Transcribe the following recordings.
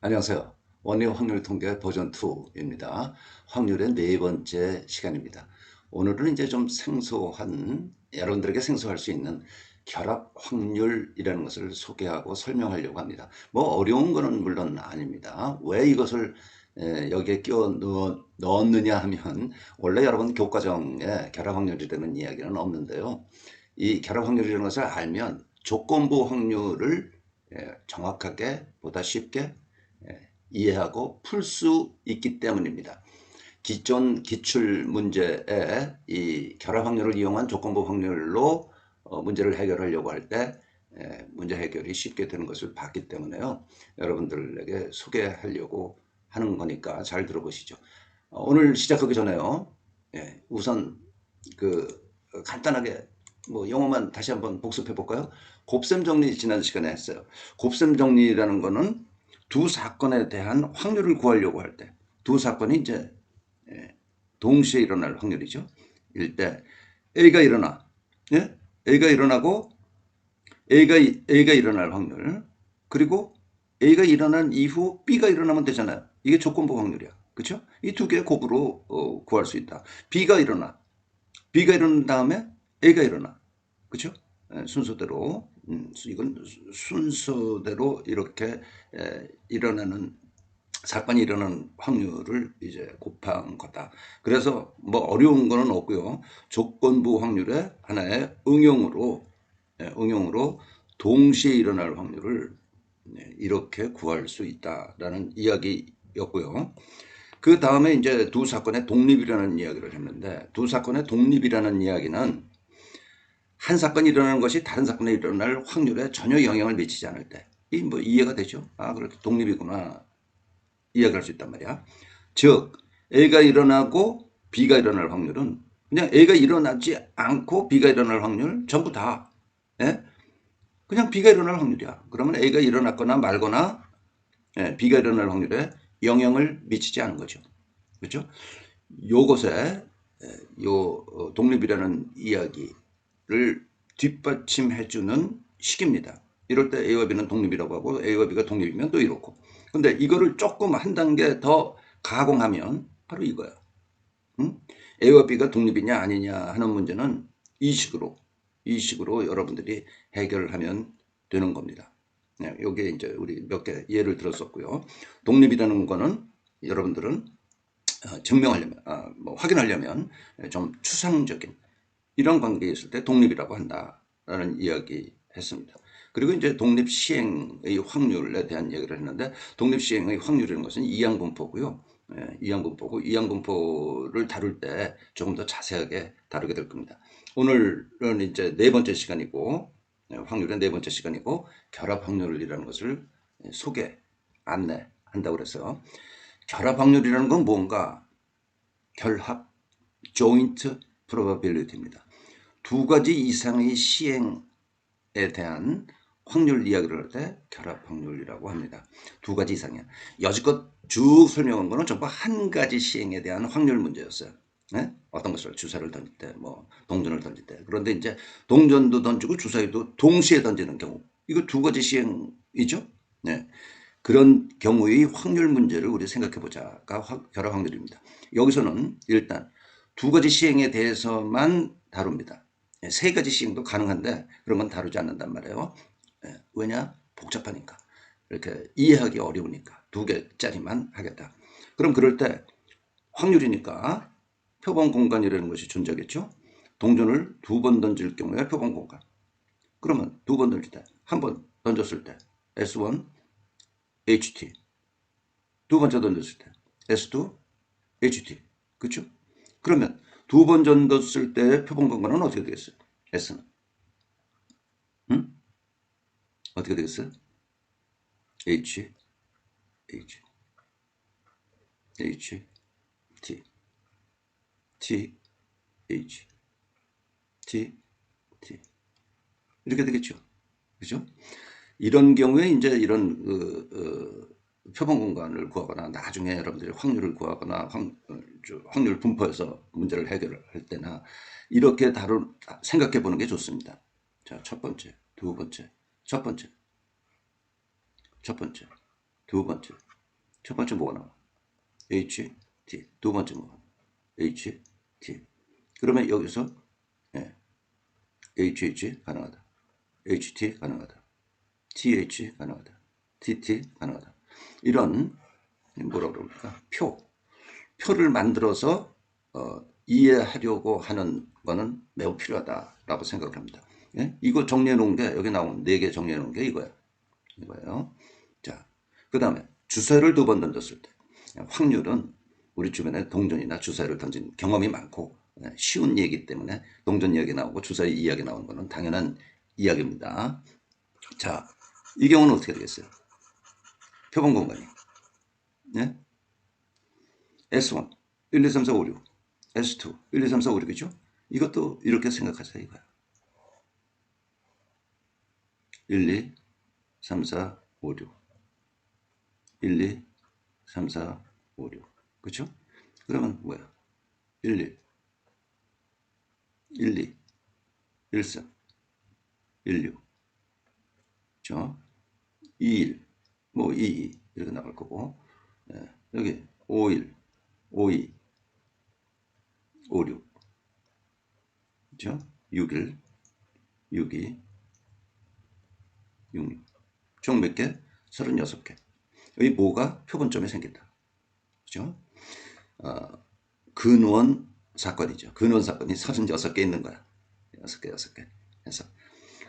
안녕하세요. 원리 확률 통계 버전 2입니다. 확률의 네 번째 시간입니다. 오늘은 이제 좀 생소한, 여러분들에게 생소할 수 있는 결합 확률이라는 것을 소개하고 설명하려고 합니다. 뭐 어려운 거는 물론 아닙니다. 왜 이것을 여기에 넣었느냐 하면 원래 여러분 교과정에 결합 확률이라는 이야기는 없는데요. 이 결합 확률이라는 것을 알면 조건부 확률을 정확하게 보다 쉽게 이해하고 풀 수 있기 때문입니다. 기존 기출 문제에 이 결합 확률을 이용한 조건부 확률로 문제를 해결하려고 할 때 문제 해결이 쉽게 되는 것을 봤기 때문에요. 여러분들에게 소개하려고 하는 거니까 잘 들어보시죠. 오늘 시작하기 전에요. 우선 그 간단하게 뭐 영어만 다시 한번 복습해 볼까요? 곱셈 정리 지난 시간에 했어요. 곱셈 정리라는 거는 두 사건에 대한 확률을 구하려고 할 때 두 사건이 이제 동시에 일어날 확률이죠. 일 때 A가 일어나, 예? A가 일어나고 A가 일어날 확률, 그리고 A가 일어난 이후 B가 일어나면 되잖아요. 이게 조건부 확률이야. 그렇죠? 이 두 개의 곱으로 구할 수 있다. B가 일어난 다음에 A가 일어나. 그렇죠? 순서대로 이건 순서대로 이렇게 일어나는 사건이 일어나는 확률을 이제 곱한 거다. 그래서 뭐 어려운 거는 없고요. 조건부 확률의 하나의 응용으로 동시에 일어날 확률을 이렇게 구할 수 있다라는 이야기였고요. 그 다음에 이제 두 사건의 독립이라는 이야기를 했는데, 두 사건의 독립이라는 이야기는 한 사건이 일어나는 것이 다른 사건에 일어날 확률에 전혀 영향을 미치지 않을 때, 이 뭐 이해가 되죠? 아, 그렇게 독립이구나. 이야기할 수 있단 말이야. 즉, A가 일어나고 B가 일어날 확률은 그냥 A가 일어나지 않고 B가 일어날 확률 전부 다 예? 그냥 B가 일어날 확률이야. 그러면 A가 일어났거나 말거나 B가 일어날 확률에 영향을 미치지 않은 거죠. 그렇죠? 요것에 요 독립이라는 이야기를 뒷받침해주는 식입니다. 이럴 때 A와 B는 독립이라고 하고 A와 B가 독립이면 또 이렇고. 근데 이거를 조금 한 단계 더 가공하면 바로 이거야. 응? A와 B가 독립이냐 아니냐 하는 문제는 이 식으로 여러분들이 해결하면 되는 겁니다. 네, 요게 이제 우리 몇 개 예를 들었었고요. 독립이라는 거는 여러분들은 증명하려면, 뭐 확인하려면 좀 추상적인 이런 관계에 있을 때 독립이라고 한다라는 이야기 했습니다. 그리고 이제 독립 시행의 확률에 대한 얘기를 했는데, 독립 시행의 확률이라는 것은 이항분포고요. 이항분포고, 이항분포를 다룰 때 조금 더 자세하게 다루게 될 겁니다. 오늘은 이제 네 번째 시간이고, 확률의 네 번째 시간이고, 결합 확률이라는 것을 안내한다고 그래서, 결합 확률이라는 건 뭔가? 결합, joint probability입니다. 두 가지 이상의 시행에 대한 확률 이야기를 할 때 결합 확률이라고 합니다. 두 가지 이상이야. 여지껏 쭉 설명한 거는 전부 한 가지 시행에 대한 확률 문제였어요. 네? 어떤 것을 주사를 던질 때, 뭐 동전을 던질 때. 그런데 이제 동전도 던지고 주사위도 동시에 던지는 경우. 이거 두 가지 시행이죠. 네. 그런 경우의 확률 문제를 우리 생각해 보자가 결합 확률입니다. 여기서는 일단 두 가지 시행에 대해서만 다룹니다. 세 가지 시행도 가능한데 그런 건 다루지 않는단 말이에요. 왜냐? 복잡하니까. 이렇게 이해하기 어려우니까 두 개짜리만 하겠다. 그럼 그럴 때 확률이니까 표본 공간이라는 것이 존재하겠죠. 동전을 두 번 던질 경우에 표본 공간. 그러면 두 번 던질 때, 한 번 던졌을 때 S1, HT. 두 번째 던졌을 때 S2, HT. 그렇죠? 그러면 두 번 던졌을 때 표본 공간은 어떻게 되겠어요? S는. 응? 어떻게 되겠어요? H, H, H, T, T, H, T, T. 이렇게 되겠죠. 그죠? 이런 경우에 이제 이런 표본 공간을 구하거나 나중에 여러분들이 확률을 구하거나 확률 분포해서 문제를 해결할 때나 이렇게 생각해 보는 게 좋습니다. 자, 첫 번째, 두 번째, 첫 번째, 두 번째. 첫 번째 뭐가 나와? H, T. 두 번째 뭐가 나와? H, T. 그러면 여기서 예, HH 가능하다. HT 가능하다. TH 가능하다. TT 가능하다. 이런 뭐라 그럽니까? 표를 만들어서 이해하려고 하는 거는 매우 필요하다라고 생각을 합니다. 예? 이거 정리해 놓은 게 여기 나온 4개 정리해 놓은 게 이거야. 이거예요. 자, 그 다음에 주사위를 2번 던졌을 때 확률은 우리 주변에 동전이나 주사위를 던진 경험이 많고 쉬운 얘기 때문에 동전 이야기 나오고 주사위 이야기 나오는 거는 당연한 이야기입니다. 자, 이 경우는 어떻게 되겠어요? 표본 공간이 네? S1 1, 2, 3, 4, 5, 6 S2 1, 2, 3, 4, 5, 6이죠? 이것도 이렇게 생각하세요. 이거야. 1, 2, 3, 4, 5, 6 1, 2, 3, 4, 5, 6 그렇죠? 그러면 뭐야? 1, 2 1, 2 1, 3 1, 6 그렇죠? 2, 1 뭐 2, 2 이렇게 나갈 거고 여기 5, 1 5, 2 5, 6 그렇죠? 6, 1 6, 2 6, 6 총 몇 개? 36개. 이 뭐가 표본점이 생긴다. 그죠? 근원 사건이죠. 근원 사건이 36개 있는 거야. 6개, 6개.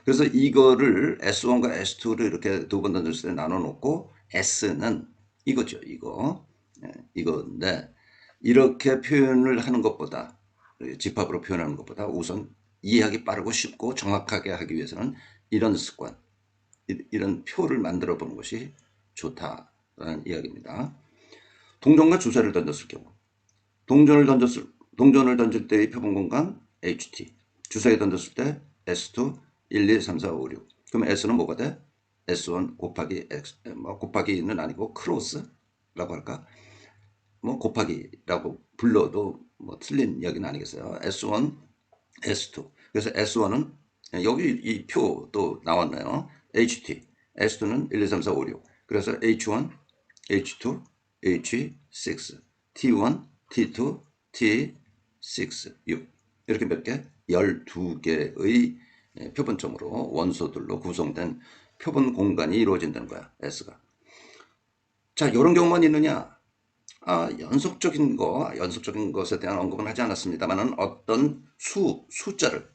그래서 이거를 S1과 S2를 이렇게 2번 던졌을 때 나눠 놓고 S는 이거죠. 이건데 이렇게 표현을 하는 것보다 집합으로 표현하는 것보다 우선 이해하기 빠르고 쉽고 정확하게 하기 위해서는 이런 습관, 이런 표를 만들어 보는 것이 좋다라는 이야기입니다. 동전과 주사를 던졌을 경우 동전을 던질 때의 표본 공간 HT, 주사위 던졌을 때 S2, 1, 2, 3, 4, 5, 6. 그럼 S는 뭐가 돼? S1 곱하기 X, 뭐 곱하기는 아니고 크로스라고 할까? 뭐 곱하기라고 불러도 뭐 틀린 이야기는 아니겠어요. S1, S2. 그래서 S1은 여기 이 표도 나왔네요. HT, S2는 1, 2, 3, 4, 5, 6. 그래서 H1, H2, H6, T1, T2, T6, 6. 이렇게 몇 개? 12개의 표본점으로 원소들로 구성된 표본 공간이 이루어진다는 거야. S가. 자, 이런 경우만 있느냐? 연속적인 것에 대한 언급은 하지 않았습니다만은 어떤 숫자를,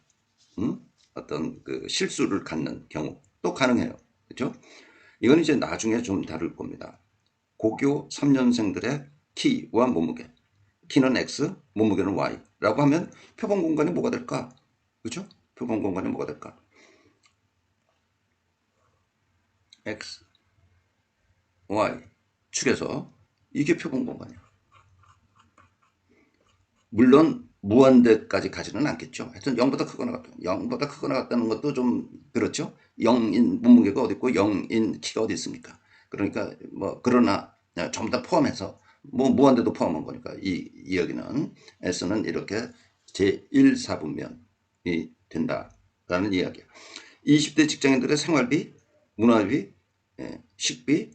어떤 그 실수를 갖는 경우 또 가능해요. 그렇죠? 이건 이제 나중에 좀 다룰 겁니다. 고교 3년생들의 키와 몸무게. 키는 X, 몸무게는 Y라고 하면 표본 공간이 뭐가 될까? 그렇죠? 표본 공간이 뭐가 될까? X, Y 축에서 이게 표본 공간이야. 물론 무한대까지 가지는 않겠죠. 하여튼 0보다 크거나 같다. 0보다 크거나 같다는 것도 좀 그렇죠. 0인 몸무게가 어디 있고 0인 키가 어디 있습니까? 그러니까 뭐 그러나 전부 다 포함해서 뭐 무한대도 포함한 거니까 이 이야기는 S는 이렇게 제1사분면이 된다라는 이야기야. 20대 직장인들의 생활비, 문화비, 식비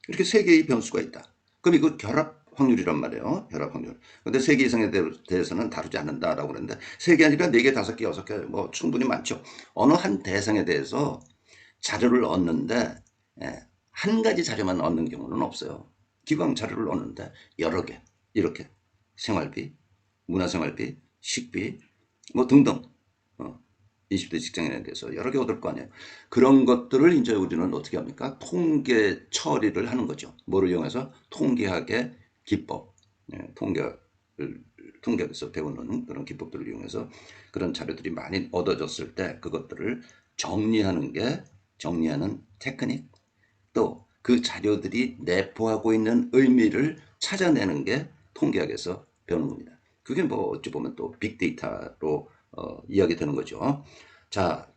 이렇게 세 개의 변수가 있다. 그럼 이거 결합 확률이란 말이에요. 결합 확률. 근데 3개 이상에 대해서는 다루지 않는다라고 그러는데 3개 아니라 4개, 5개, 6개 뭐 충분히 많죠. 어느 한 대상에 대해서 자료를 얻는데 한 가지 자료만 얻는 경우는 없어요. 기광 자료를 얻는데 여러 개 이렇게 생활비, 문화생활비, 식비 뭐 등등 20대 직장인에 대해서 여러 개 얻을 거 아니에요. 그런 것들을 이제 우리는 어떻게 합니까? 통계 처리를 하는 거죠. 뭐를 이용해서? 통계학의 기법, 통계학에서 배우는 그런 기법들을 이용해서 그런 자료들이 많이 얻어졌을 때 그것들을 정리하는 테크닉, 또 그 자료들이 내포하고 있는 의미를 찾아내는 게 통계학에서 배우는 겁니다. 그게 뭐 어찌 보면 또 빅데이터로 이야기되는 거죠. 자,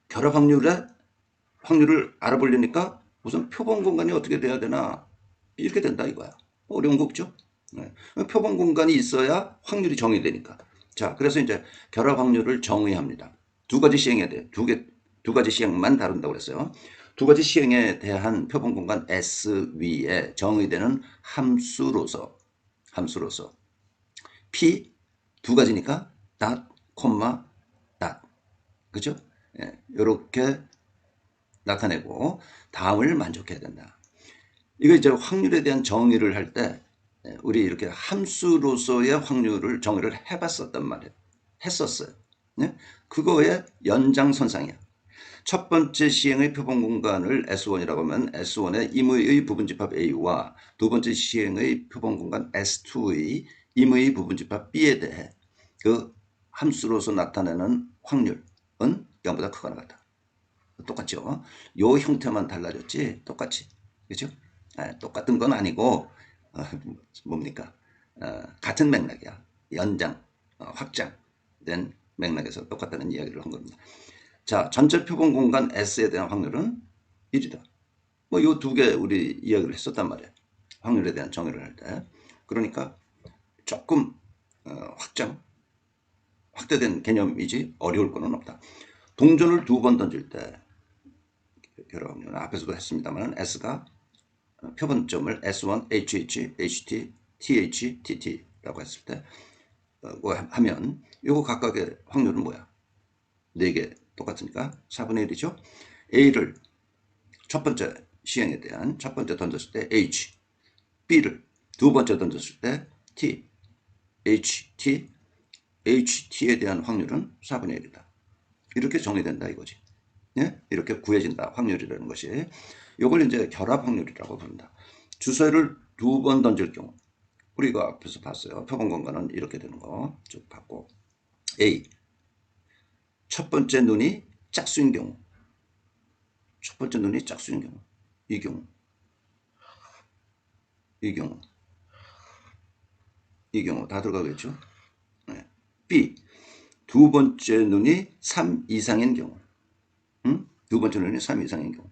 결합 확률을 알아보려니까 우선 표본 공간이 어떻게 돼야 되나 이렇게 된다 이거야. 어려운 거 없죠? 네. 표본 공간이 있어야 확률이 정의되니까. 자, 그래서 이제 결합 확률을 정의합니다. 두 가지 시행해야 돼. 두 가지 시행만 다룬다고 그랬어요. 두 가지 시행에 대한 표본 공간 S 위에 정의되는 함수로서 P 두 가지니까 닷, 콤마, 닷. 그죠? 예, 이렇게 나타내고 다음을 만족해야 된다. 이거 이제 확률에 대한 정의를 할 때 우리 이렇게 함수로서의 확률을 정의를 해봤었단 말이에요. 했었어요. 네? 그거의 연장선상이야. 첫 번째 시행의 표본 공간을 S1이라고 하면 S1의 임의의 부분집합 A와 두 번째 시행의 표본 공간 S2의 임의의 부분집합 B에 대해 그 함수로서 나타내는 확률은 0보다 크거나 같다. 똑같죠. 요 형태만 달라졌지 똑같이. 그죠? 똑같은 건 아니고 뭡니까? 같은 맥락이야. 연장, 확장된 맥락에서 똑같다는 이야기를 한 겁니다. 자, 전체 표본 공간 S에 대한 확률은 1이다. 뭐 요 두 개 우리 이야기를 했었단 말이에요. 확률에 대한 정의를 할 때. 그러니까 조금 확대된 개념이지 어려울 거는 없다. 동전을 두 번 던질 때 결합 확률은 앞에서도 했습니다만 S가 표본점을 S1, HH, HT, TH, TT라고 했을 때 하면 이거 각각의 확률은 뭐야? 4개 똑같으니까 4분의 1이죠. A를 첫 번째 시행에 대한 첫 번째 던졌을 때 H, B를 두 번째 던졌을 때 T, HT, HT에 대한 확률은 4분의 1이다. 이렇게 정의된다 이거지. 예? 이렇게 구해진다. 확률이라는 것이. 이걸 이제 결합 확률이라고 부른다. 주사를 두 번 던질 경우 우리가 앞에서 봤어요. 표본 공간은 이렇게 되는 거 쭉 봤고 A 첫 번째 눈이 짝수인 경우 첫 번째 눈이 짝수인 경우 이 경우 다 들어가겠죠. 네. B 두 번째 눈이 3 이상인 경우 두 번째 눈이 3 이상인 경우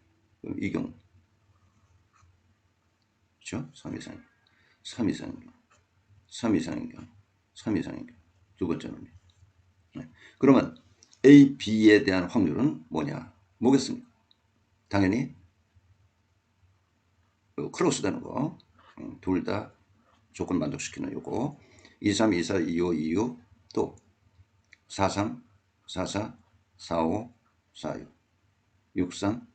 이 경우 그렇죠? 3 이상인 경우 3 이상인 경우 두 번째 눈이 네. 그러면 A, B에 대한 확률은 뭐겠습니까? 당연히 크로스 되는 거 둘 다 조건 만족시키는 요거 23, 24, 25, 26 또 43, 44, 45, 46 63,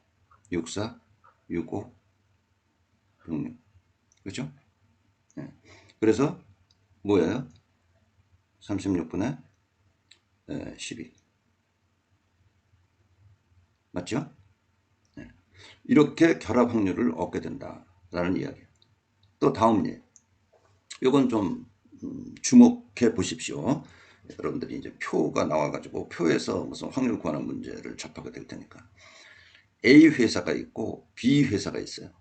64, 65, 66 그렇죠? 네. 그래서 뭐예요? 36분의 12 맞죠? 네. 이렇게 결합 확률을 얻게 된다라는 이야기예요. 또 다음 예. 이건 좀 주목해 보십시오. 여러분들이 이제 표가 나와가지고 표에서 무슨 확률 구하는 문제를 접하게 될 테니까 A 회사가 있고 B 회사가 있어요.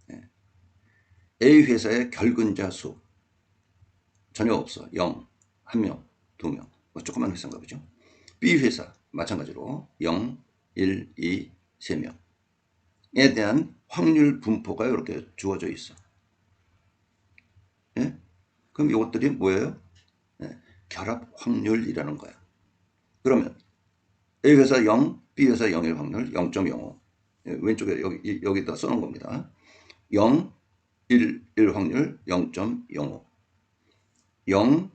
네. A 회사의 결근자 수 전혀 없어. 0, 1명, 2명 뭐 조그만 회사인가 보죠. B 회사 마찬가지로 0, 1, 2, 3명에 대한 확률 분포가 이렇게 주어져 있어. 예? 그럼 이것들이 뭐예요? 예, 결합 확률이라는 거야. 그러면 A 회사 0, B 회사 0일 확률 0.05. 예, 왼쪽에 여기다 써놓은 겁니다. 0, 1 확률 0.05. 0,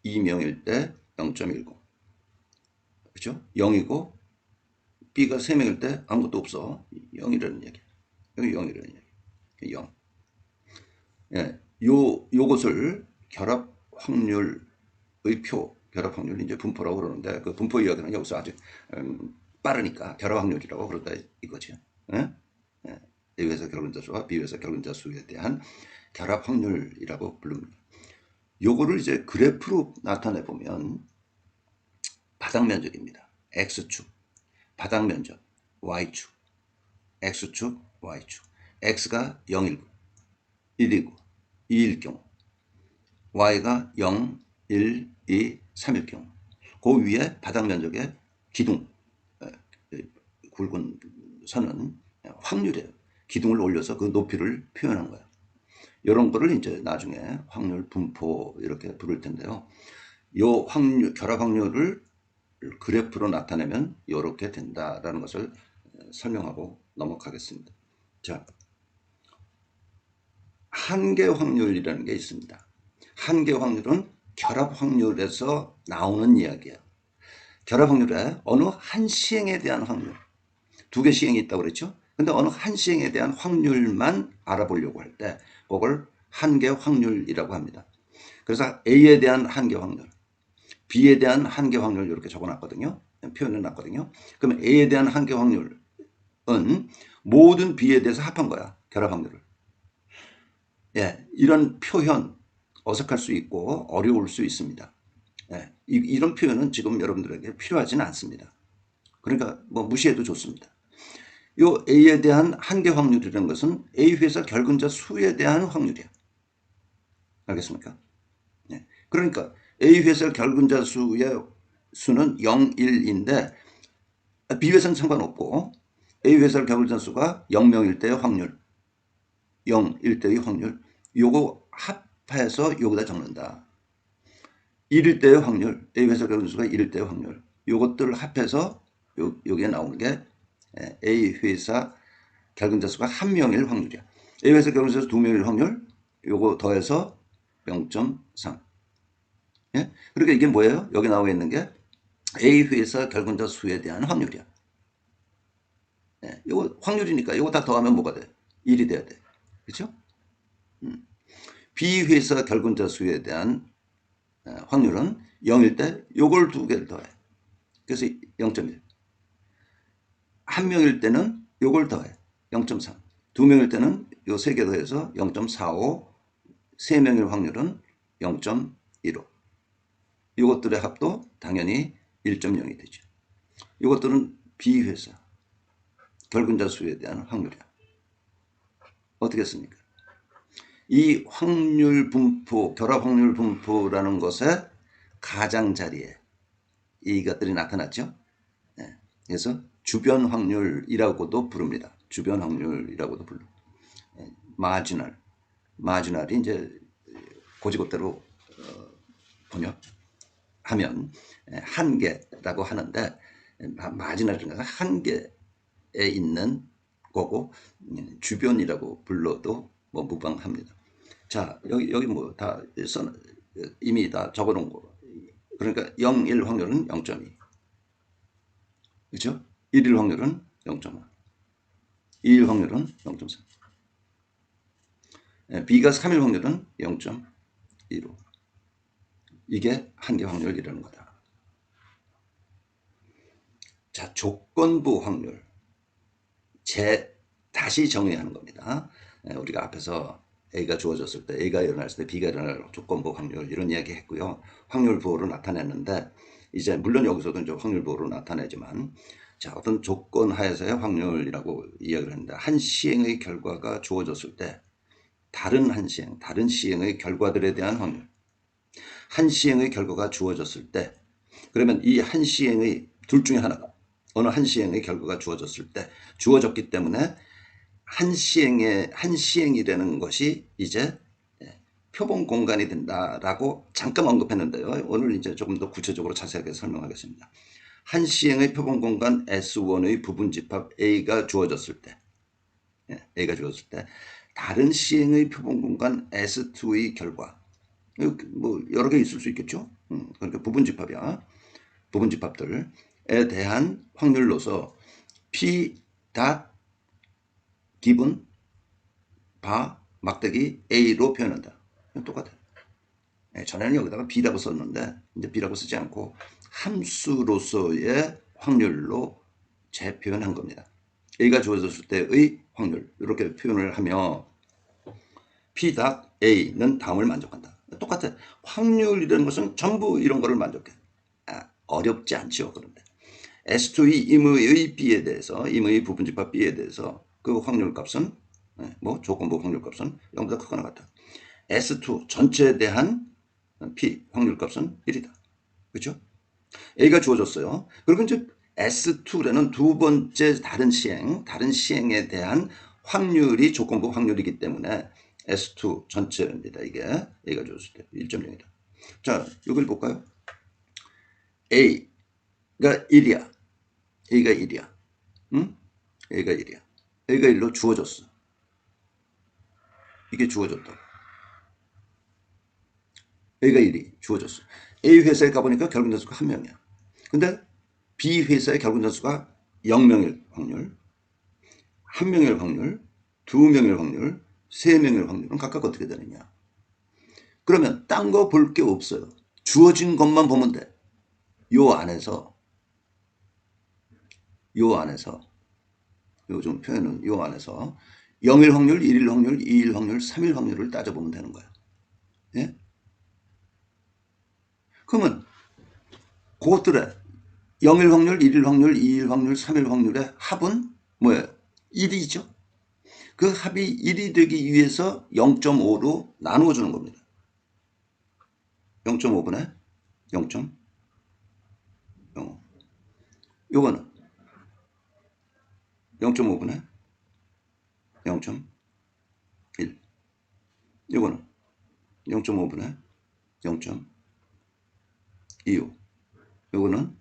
2명일 때 0.10. 그렇죠? 0이고 B가 3명일 때 아무것도 없어. 0이라는 얘기. 여기 0이라는 얘기. 0. 예, 요것을 결합 확률의 결합 확률 이제 분포라고 그러는데 그 분포 이야기는 여기서 아주 빠르니까 결합 확률이라고 그런다 이거죠. 예? 예. A 회사 결근자 수와 B 회사 결근자 수에 대한 결합 확률이라고 부릅니다. 요거를 이제 그래프로 나타내 보면 바닥 면적입니다. X축, 바닥 면적, Y축, X축, Y축. X가 0이고 1이고 2일 경우 Y가 0, 1, 2, 3일 경우 그 위에 바닥 면적의 기둥 굵은 선은 확률이에요. 기둥을 올려서 그 높이를 표현한 거예요. 이런 거를 이제 나중에 확률 분포 이렇게 부를 텐데요. 요 확률, 결합 확률을 그래프로 나타내면 이렇게 된다라는 것을 설명하고 넘어가겠습니다. 자, 한계 확률이라는 게 있습니다. 한계 확률은 결합 확률에서 나오는 이야기예요. 결합 확률에 어느 한 시행에 대한 확률, 두 개 시행이 있다고 그랬죠? 근데 어느 한 시행에 대한 확률만 알아보려고 할 때 그걸 한계 확률이라고 합니다. 그래서 A에 대한 한계 확률, B에 대한 한계 확률 이렇게 적어놨거든요. 표현해 놨거든요. 그러면 A에 대한 한계 확률은 모든 B에 대해서 합한 거야. 결합 확률을. 예, 이런 표현 어색할 수 있고 어려울 수 있습니다. 예, 이런 표현은 지금 여러분들에게 필요하지는 않습니다. 그러니까 뭐 무시해도 좋습니다. 요 A에 대한 한계 확률이라는 것은 A 회사 결근자 수에 대한 확률이야. 알겠습니까? 예. 그러니까 A 회사 결근자 수의 수는 0, 1인데 B 회사는 상관없고 A 회사 결근자 수가 0명일 때의 확률, 0, 1대의 확률 요거 합해서 여기다 적는다. 1일 때의 확률, A 회사 결근자 수가 1일 때의 확률 요것들을 합해서 여기에 나오는 게 A 회사 결근자 수가 1명일 확률이야. A 회사 결근자 수 2명일 확률 요거 더해서 0.3. 예? 그러니까 이게 뭐예요? 여기 나와 있는 게 A 회사 결근자 수에 대한 확률이야. 예, 이거 확률이니까 이거 다 더하면 뭐가 돼? 1이 돼야 돼. 그렇죠? B 회사 결근자 수에 대한 확률은 0일 때 요걸 두 개를 더해. 그래서 0.1. 한 명일 때는 요걸 더해. 0.3. 두 명일 때는 요 세 개 더해서 0.45. 세 명일 확률은 0.15. 이것들의 합도 당연히 1.0이 되죠. 이것들은 비회사 결근자 수에 대한 확률이야. 어떻겠습니까? 이 확률 분포, 결합 확률 분포라는 것의 가장자리에 이것들이 나타났죠. 네. 그래서 주변 확률이라고도 부릅니다. 주변 확률이라고도 불러. 마지널이 이제 고지고대로 번역하면 한계라고 하는데 마지널은 한계에 있는 거고 주변이라고 불러도 뭐 무방합니다. 자, 여기 뭐 다 이미 다 적어놓은 거. 그러니까 0, 1 확률은 0.2. 그렇죠? 1일 확률은 0.5. 2일 확률은 0.3. B가 3일 확률은 0.15. 이게 한계 확률이라는 거다. 자, 조건부 확률. 다시 정의하는 겁니다. 우리가 앞에서 A가 주어졌을 때, A가 일어났을 때 B가 일어날 조건부 확률 이런 이야기 했고요. 확률 부호로 나타냈는데 이제 물론 여기서도 이제 확률 부호로 나타내지만 자, 어떤 조건 하에서의 확률이라고 이야기를 했는데 한 시행의 결과가 주어졌을 때 다른 시행의 결과들에 대한 확률. 한 시행의 결과가 주어졌을 때 그러면 이 한 시행의 둘 중에 하나가 어느 한 시행의 결과가 주어졌을 때 주어졌기 때문에 한 시행이라는 것이 이제 표본 공간이 된다라고 잠깐 언급했는데요. 오늘 이제 조금 더 구체적으로 자세하게 설명하겠습니다. 한 시행의 표본 공간 S1의 부분 집합 A가 주어졌을 때, 다른 시행의 표본 공간 S2의 결과, 뭐 여러 개 있을 수 있겠죠. 그러니까 부분 집합이야. 부분 집합들에 대한 확률로서 P 닷 기분 바 막대기 A로 표현한다. 똑같아. 전에는 여기다가 B라고 썼는데 이제 B라고 쓰지 않고 함수로서의 확률로 재표현한 겁니다. A가 주어졌을 때의 확률 이렇게 표현을 하며 P 닷 A는 다음을 만족한다. 똑같아. 확률이라는 것은 전부 이런 거를 만족해. 어렵지 않죠. 그런데 S2의 임의의 B에 대해서 임의의 부분집합 B에 대해서 그 확률 값은 뭐 조건부 확률 값은 0보다 크거나 같다. S2 전체에 대한 P 확률 값은 1이다. 그렇죠? A가 주어졌어요. 그리고 이제 S2라는 두 번째 다른 시행에 대한 확률이 조건부 확률이기 때문에 S2 전체입니다. 이게 A가 주어졌을 때 1.0이다. 자, 이걸 볼까요? A가 1이야. A가 1이야. 응? A가 1이야. A가 1로 주어졌어. 이게 주어졌다. A가 1이 주어졌어. A 회사에 가보니까 결국 단수가 1명이야. 근데 B 회사의 결국 단수가 0명일 확률, 1명일 확률, 2명일 확률, 3명일 확률은 각각 어떻게 되느냐. 그러면 딴 거 볼 게 없어요. 주어진 것만 보면 돼. 요 안에서 요즘 표현은 요 안에서 0일 확률, 1일 확률, 2일 확률, 3일 확률을 따져보면 되는 거야. 예? 그러면 그것들의 0일 확률, 1일 확률, 2일 확률, 3일 확률의 합은 뭐예요? 1이죠. 그 합이 1이 되기 위해서 0.5로 나누어 주는 겁니다. 0.5분의 0.05. 요거는 0.5분의 0.1. 요거는 0.5분의 0.25. 요거는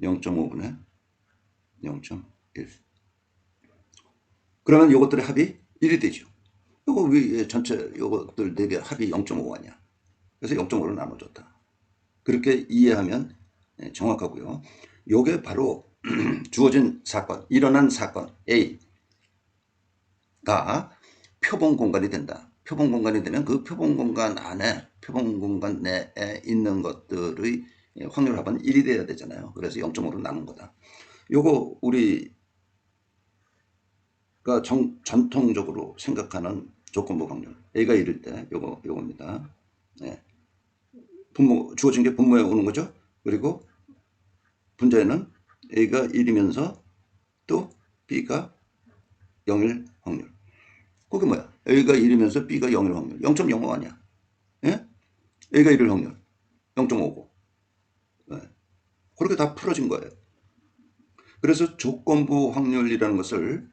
0.5분의 0.1. 그러면 요것들의 합이 1이 되죠. 요거 왜 전체 요것들 4개 합이 0.5 아니야. 그래서 0.5로 나눠줬다. 그렇게 이해하면 정확하고요. 요게 바로 주어진 사건, 일어난 사건 A가 표본 공간이 된다. 표본 공간이 되면 그 표본 공간 안에, 표본 공간 내에 있는 것들의 확률 합은 1이 돼야 되잖아요. 그래서 0.5로 나눈 거다. 요거 우리가 전통적으로 생각하는 조건부 확률. A가 1일 때 요겁니다. 네. 주어진 게 분모에 오는 거죠. 그리고 분자에는 A가 1이면서 또 B가 0일 확률. 그게 뭐야? A가 1이면서 B가 0일 확률. 0.05 아니야. 예? A가 1일 확률. 0.5고. 예. 그렇게 다 풀어진 거예요. 그래서 조건부 확률이라는 것을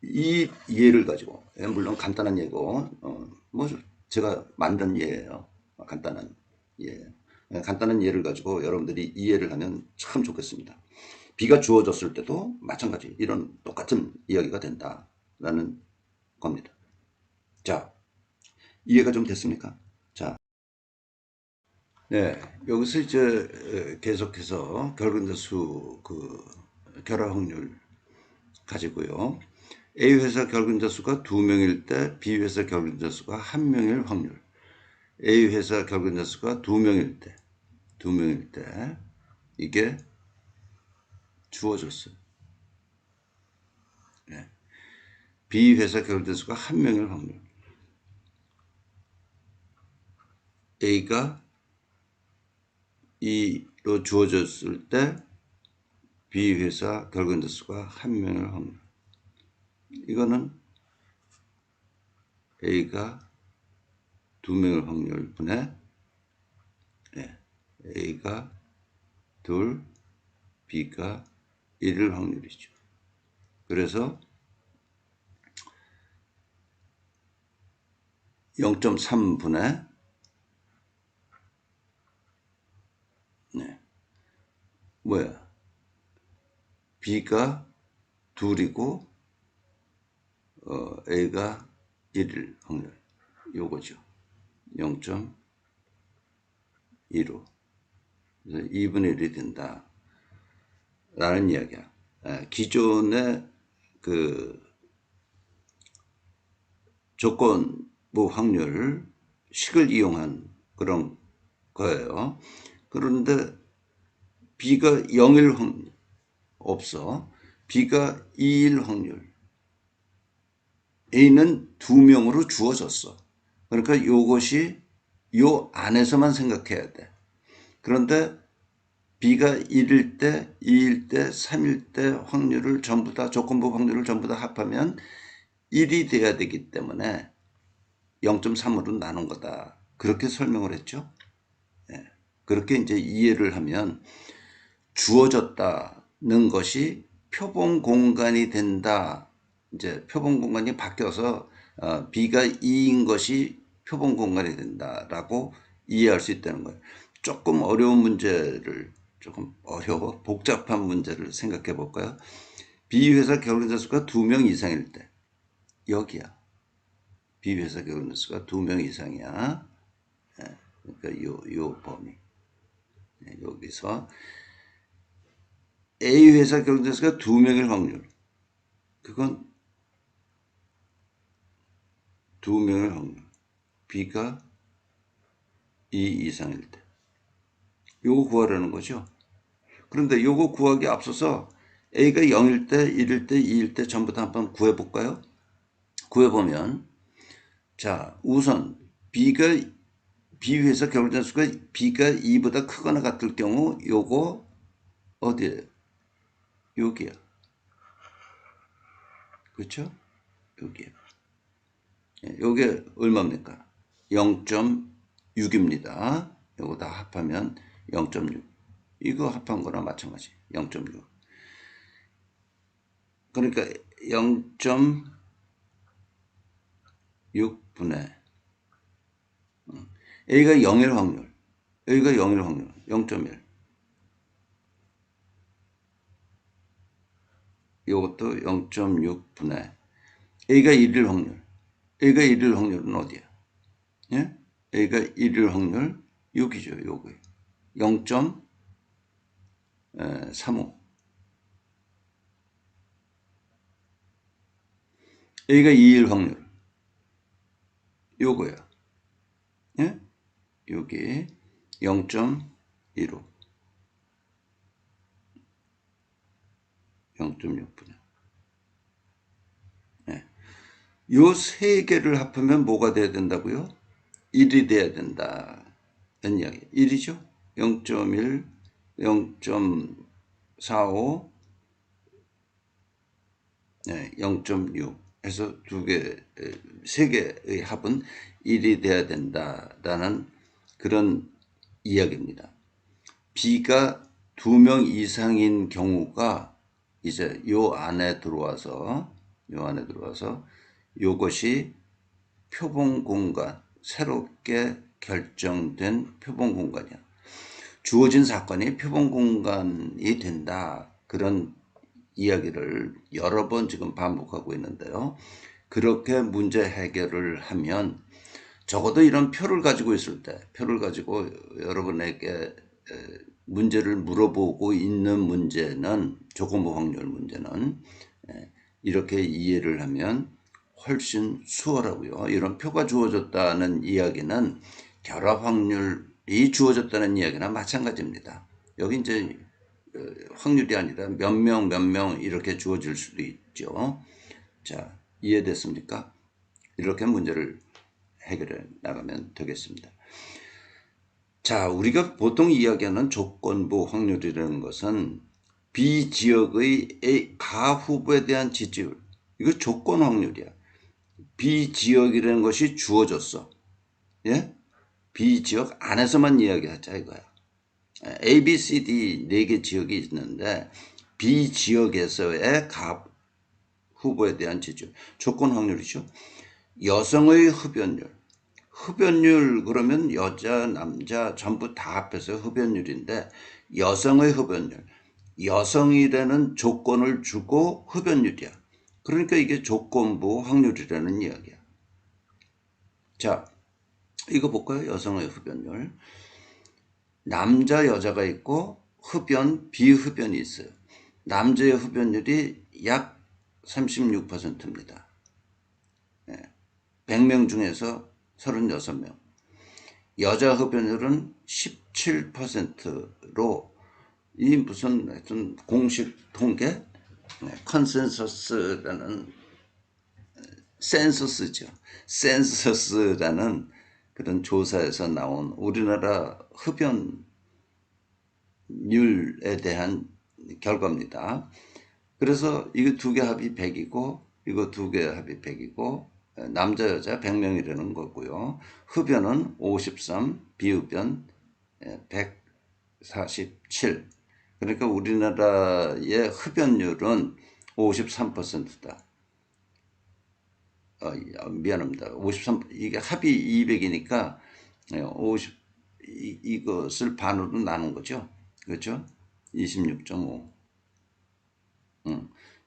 이 예를 가지고, 물론 간단한 예고, 뭐 제가 만든 예예요. 간단한 예. 간단한 예를 가지고 여러분들이 이해를 하면 참 좋겠습니다. B가 주어졌을 때도 마찬가지 이런 똑같은 이야기가 된다라는 겁니다. 자, 이해가 좀 됐습니까? 자, 네, 여기서 이제 계속해서 결근자수 결합 확률 가지고요. A 회사 결근자수가 2명일 때 B 회사 결근자수가 1명일 확률. A 회사 결근자수가 2명일 때 이게 주어졌어요. 네. B 회사 결근자수가 1명일 확률. A가 2로 주어졌을 때 B 회사 결근자수가 1명일 확률. 이거는 A가 2명일 확률 분의 A가 2, B가 1일 확률이죠. 그래서 0.3분의 뭐야? B가 2이고 A가 1일 확률 요거죠. 0.15. 그래서 2분의 1이 된다. 라는 이야기야. 기존의 그 조건부 확률 식을 이용한 그런 거예요. 그런데 B가 0일 확률 없어. B가 2일 확률. A는 2명으로 주어졌어. 그러니까 이것이 요 안에서만 생각해야 돼. 그런데 B가 1일 때, 2일 때, 3일 때 확률을 전부 다 조건부 확률을 전부 다 합하면 1이 돼야 되기 때문에 0.3으로 나눈 거다. 그렇게 설명을 했죠. 예. 그렇게 이제 이해를 하면 주어졌다는 것이 표본 공간이 된다. 이제 표본 공간이 바뀌어서 B가 2인 것이 표본 공간이 된다라고 이해할 수 있다는 거예요. 조금 어려운 문제를 조금 복잡한 문제를 생각해 볼까요? 비회사 결혼자 수가 2명 이상일 때. 여기야. 비회사 결혼자 수가 2명 이상이야. 그러니까 요 범위. 여기서 A 회사 결혼자 수가 2명일 확률. 그건 2명일 확률. B가 2 이상일 때. 요거 구하라는 거죠. 그런데 요거 구하기 앞서서 A가 0일 때, 1일 때, 2일 때 전부 다 한번 구해볼까요? 구해보면 자 우선 B 회사 결혼자 수가 B가 2보다 크거나 같을 경우 요거 어디에요? 여기야. 그렇죠? 여기에. 요게 얼마입니까? 0.6입니다. 요거 다 합하면 0.6. 이거 합한 거랑 마찬가지. 0.6. 그러니까 0.6분의 A가 0일 확률. A가 0일 확률. 0.1. 이것도 0.6분의 A가 1일 확률. A가 1일 확률은 어디야? 예? A가 1일 확률 6이죠. 요거 0.35. A가 2일 확률 요거야. 예? 여기 0.15. 0.6분의 예. 요 세 개를 합하면 뭐가 돼야 된다고요? 1이 돼야 된다. 는 이야기. 1이죠? 0.1, 0.45, 네, 0.6 해서 세 개의 합은 1이 돼야 된다라는 그런 이야기입니다. B가 2명 이상인 경우가 이제 요 안에 들어와서 요것이 표본 공간, 새롭게 결정된 표본 공간이야. 주어진 사건이 표본 공간이 된다. 그런 이야기를 여러 번 지금 반복하고 있는데요. 그렇게 문제 해결을 하면 적어도 이런 표를 가지고 있을 때, 표를 가지고 여러분에게 문제를 물어보고 있는 문제는, 조건부 확률 문제는 이렇게 이해를 하면 훨씬 수월하고요. 이런 표가 주어졌다는 이야기는 결합 확률이 주어졌다는 이야기나 마찬가지입니다. 여기 이제 확률이 아니라 몇 명 이렇게 주어질 수도 있죠. 자, 이해됐습니까? 이렇게 문제를 해결해 나가면 되겠습니다. 자, 우리가 보통 이야기하는 조건부 확률이라는 것은 B 지역의 가 후보에 대한 지지율, 이거 조건 확률이야. B 지역이라는 것이 주어졌어. 예? B 지역 안에서만 이야기하자 이거야. A, B, C, D 4개 지역이 있는데 B 지역에서의 가 후보에 대한 지지율, 조건 확률이죠. 여성의 흡연율 그러면 여자, 남자 전부 다 합해서 흡연율인데 여성의 흡연율, 여성이라는 조건을 주고 흡연율이야. 그러니까 이게 조건부 확률이라는 이야기야. 자, 이거 볼까요? 여성의 흡연율. 남자, 여자가 있고 흡연, 비흡연이 있어요. 남자의 흡연율이 약 36%입니다. 100명 중에서 36명. 여자 흡연율은 17%로 이 무슨 하여튼 공식 통계 컨센서스라는 센서스라는 그런 조사에서 나온 우리나라 흡연율에 대한 결과입니다. 그래서 이거 두 개 합이 100이고 이거 두 개 합이 100이고 남자 여자 100명이라는 거고요. 흡연은 53, 비흡연 147. 그러니까 우리나라의 흡연율은 53%다. 미안합니다. 53, 이게 합이 200이니까 50, 이것을 반으로 나눈 거죠. 그렇죠? 26.5.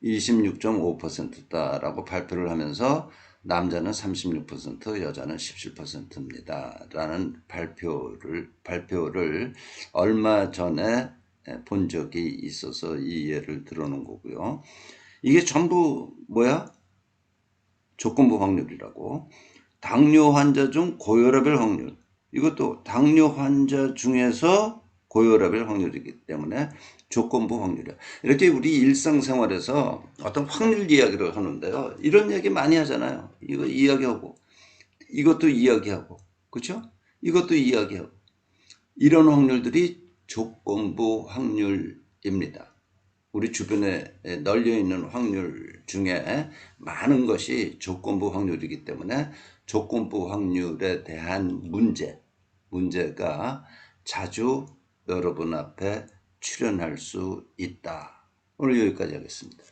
26.5%다라고 발표를 하면서 남자는 36%, 여자는 17%입니다. 라는 발표를 얼마 전에 본 적이 있어서 이 예를 들어놓은 거고요. 이게 전부 뭐야? 조건부 확률이라고. 당뇨 환자 중 고혈압일 확률. 이것도 당뇨 환자 중에서 고혈압일 확률이기 때문에 조건부 확률이야. 이렇게 우리 일상생활에서 어떤 확률 이야기를 하는데요. 이런 얘기 많이 하잖아요. 이거 이야기하고, 이것도 이야기하고, 그렇죠? 이것도 이야기하고. 이런 확률들이 조건부 확률입니다. 우리 주변에 널려 있는 확률 중에 많은 것이 조건부 확률이기 때문에 조건부 확률에 대한 문제가 자주 여러분 앞에 출현할 수 있다. 오늘 여기까지 하겠습니다.